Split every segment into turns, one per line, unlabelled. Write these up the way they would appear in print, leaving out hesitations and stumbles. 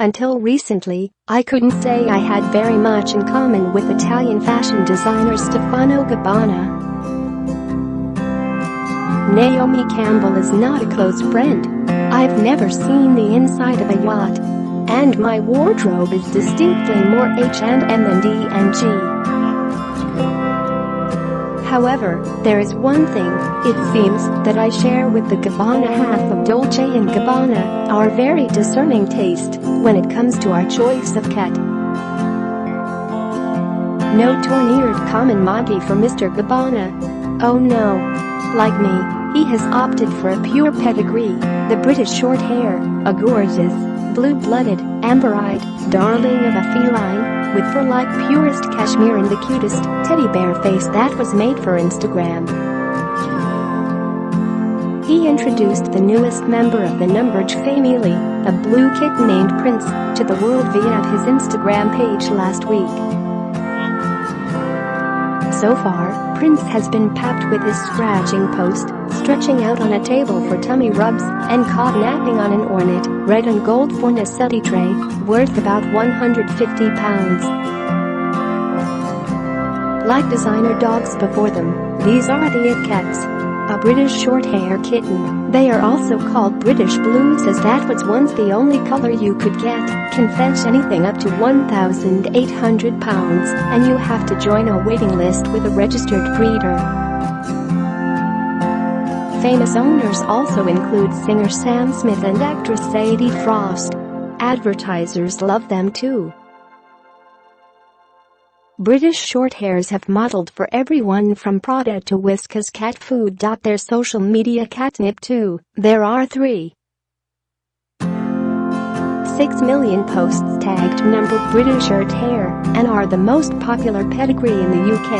Until recently, I couldn't say I had very much in common with Italian fashion designer Stefano Gabbana. Naomi Campbell is not a close friend. I've never seen the inside of a yacht. And my wardrobe is distinctly more H&M than D&G. However, there is one thing, it seems, that I share with the Gabbana half of Dolce & Gabbana, our very discerning taste when it comes to our choice of cat. No tourneured common Moggy for Mr. Gabbana. Oh no. Like me, he has opted for a pure pedigree, the British Shorthair, a gorgeous, blue-blooded, amber-eyed, darling of a feline, with fur like purest cashmere and the cutest teddy bear face that was made for Instagram. He introduced the newest member of the numbered family, a blue kitten named Prince, to the world via his Instagram page last week. So far, Prince has been papped with his scratching post, stretching out on a table for tummy rubs, and caught napping on an ornate, red and gold fornacetti tray, worth about 150 pounds. Like designer dogs before them, these are the It Cats. A British Shorthair kitten. They are also called British Blues as that was once the only color you could get, can fetch anything up to 1,800 pounds, and you have to join a waiting list with a registered breeder. Famous owners also include singer Sam Smith and actress Sadie Frost. Advertisers love them too. British Shorthairs have modeled for everyone from Prada to Whiskas cat food. Their social media catnip too. There are 3.6 million posts tagged number British Shorthair and are the most popular pedigree in the UK.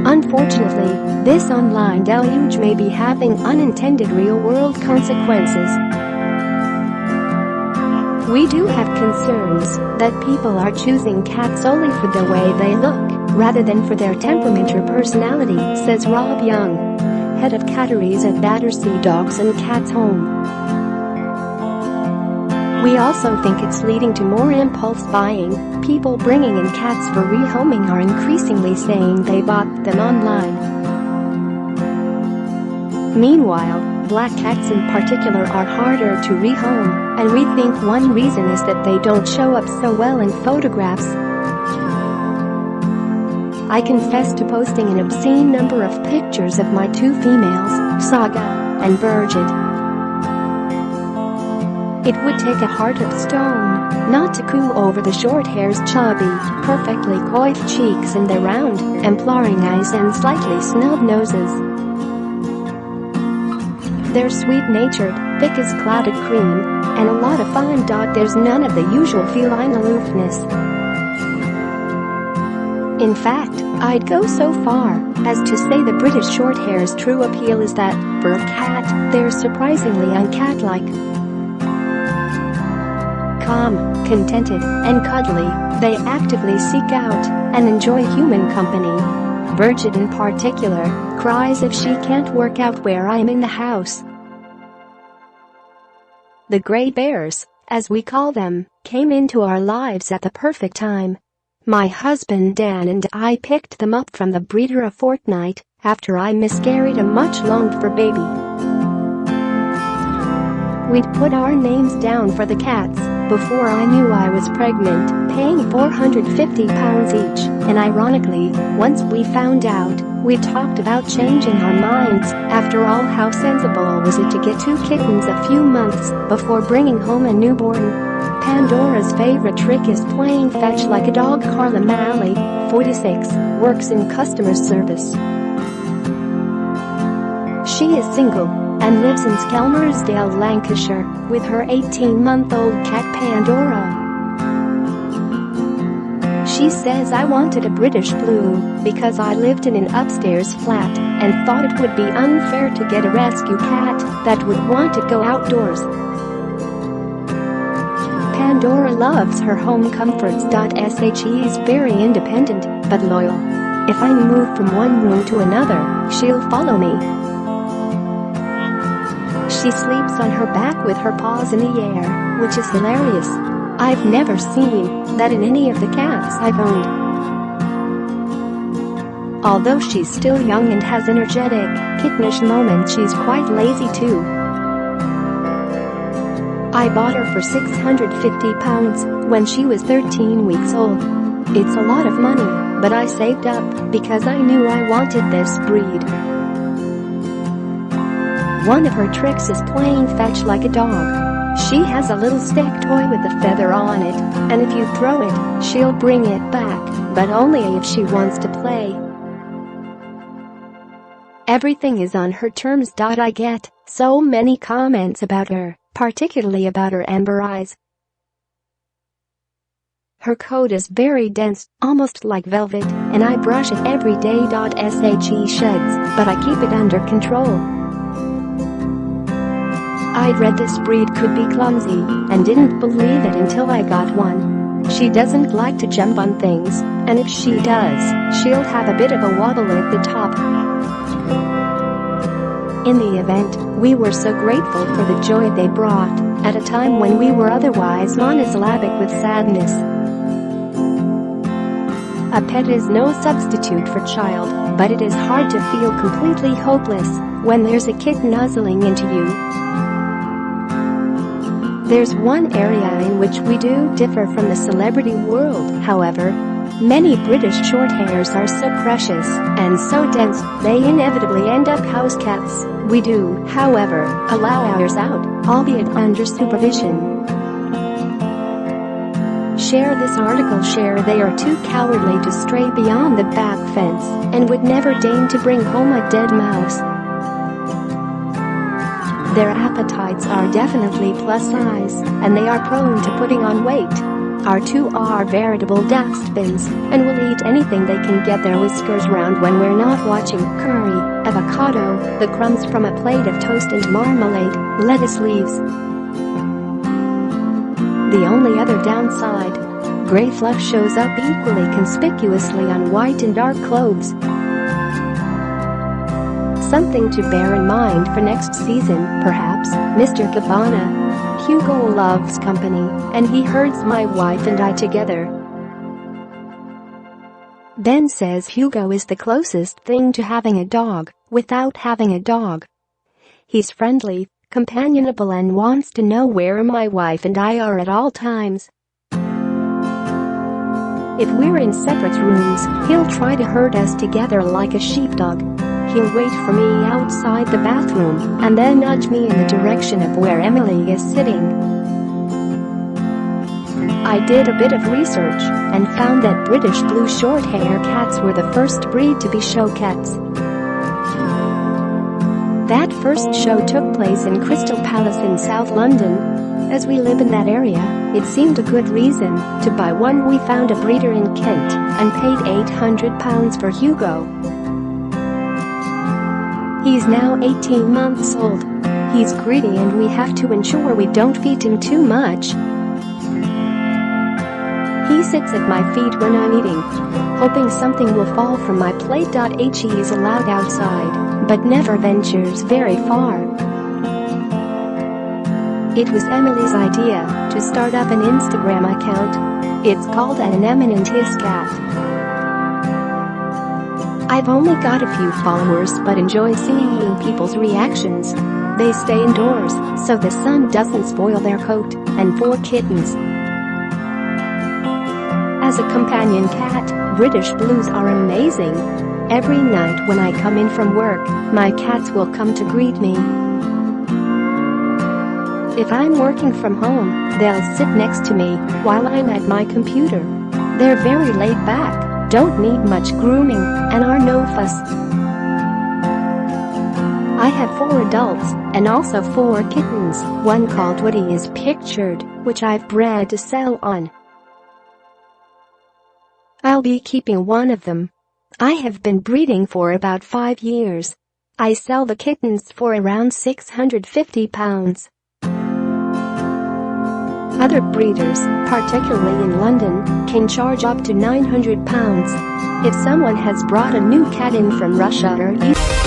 Unfortunately, this online deluge may be having unintended real-world consequences. We do have concerns that people are choosing cats solely for the way they look, rather than for their temperament or personality, says Rob Young, head of catteries at Battersea Dogs and Cats Home. We also think it's leading to more impulse buying. People bringing in cats for rehoming are increasingly saying they bought them online. Meanwhile, black cats in particular are harder to rehome, and we think one reason is that they don't show up so well in photographs. I confess to posting an obscene number of pictures of my two females, Saga and Bridget. It would take a heart of stone not to coo over the Shorthair's chubby, perfectly coiffed cheeks and their round, imploring eyes and slightly snub noses. They're sweet-natured, thick as clouded cream, and a lot of fun. There's none of the usual feline aloofness. In fact, I'd go so far as to say the British Shorthair's true appeal is that, for a cat, they're surprisingly uncat-like. Calm, contented, and cuddly, they actively seek out and enjoy human company. Bridget in particular cries if she can't work out where I'm in the house. The Grey Bears, as we call them, came into our lives at the perfect time. My husband Dan and I picked them up from the breeder a fortnight after I miscarried a much-longed-for baby. We'd put our names down for the cats before I knew I was pregnant, paying £450 each, and ironically, once we found out, we talked about changing our minds. After all, how sensible was it to get two kittens a few months before bringing home a newborn? Pandora's favorite trick is playing fetch like a dog. Carla Malley, 46, works in customer service. She is single and lives in Skelmersdale, Lancashire, with her 18-month-old cat Pandora. She says, "I wanted a British Blue because I lived in an upstairs flat and thought it would be unfair to get a rescue cat that would want to go outdoors. Pandora loves her home comforts. She is very independent but loyal. If I move from one room to another, she'll follow me. She sleeps on her back with her paws in the air, which is hilarious. I've never seen that in any of the cats I've owned. Although she's still young and has energetic, kittenish moments, she's quite lazy too. I bought her for £650 when she was 13 weeks old. It's a lot of money, but I saved up because I knew I wanted this breed. One of her tricks is playing fetch like a dog. She has a little stick toy with a feather on it, and if you throw it, she'll bring it back, but only if she wants to play. Everything is on her terms. I get so many comments about her, particularly about her amber eyes. Her coat is very dense, almost like velvet, and I brush it every day. She sheds, but I keep it under control. I'd read this breed could be clumsy and didn't believe it until I got one. She doesn't like to jump on things, and if she does, she'll have a bit of a wobble at the top. In the event, we were so grateful for the joy they brought, at a time when we were otherwise monosyllabic with sadness. A pet is no substitute for child, but it is hard to feel completely hopeless when there's a kitten nuzzling into you. There's one area in which we do differ from the celebrity world, however. Many British Shorthairs are so precious and so dense, they inevitably end up house cats. We do, however, allow ours out, albeit under supervision. Share this article. They are too cowardly to stray beyond the back fence and would never deign to bring home a dead mouse. Their appetites are definitely plus size, and they are prone to putting on weight. Our two are veritable dustbins and will eat anything they can get their whiskers round when we're not watching. Curry, avocado, the crumbs from a plate of toast and marmalade, lettuce leaves. The only other downside: gray fluff shows up equally conspicuously on white and dark clothes. Something to bear in mind for next season, perhaps. Mr. Cabana. Hugo loves company, and he herds my wife and I together. Ben says Hugo is the closest thing to having a dog without having a dog. He's friendly, companionable, and wants to know where my wife and I are at all times. If we're in separate rooms, he'll try to herd us together like a sheepdog. He'll wait for me outside the bathroom and then nudge me in the direction of where Emily is sitting. I did a bit of research and found that British blue shorthair cats were the first breed to be show cats. That first show took place in Crystal Palace in South London. As we live in that area, it seemed a good reason to buy one. We found a breeder in Kent and paid £800 for Hugo. He's now 18 months old. He's greedy and we have to ensure we don't feed him too much. He sits at my feet when I'm eating, hoping something will fall from my plate. He is allowed outside, but never ventures very far. It was Emily's idea to start up an Instagram account. It's called An Eminent His Cat. I've only got a few followers but enjoy seeing people's reactions. They stay indoors so the sun doesn't spoil their coat, and 4 kittens. As a companion cat, British Blues are amazing. Every night when I come in from work, my cats will come to greet me. If I'm working from home, they'll sit next to me while I'm at my computer. They're very laid back, don't need much grooming, and are no fuss. I have 4 adults and also 4 kittens. One called Woody is pictured, which I've bred to sell on. I'll be keeping one of them. I have been breeding for about 5 years. I sell the kittens for around £650. Other breeders, particularly in London, can charge up to £900. If someone has brought a new cat in from Russia or East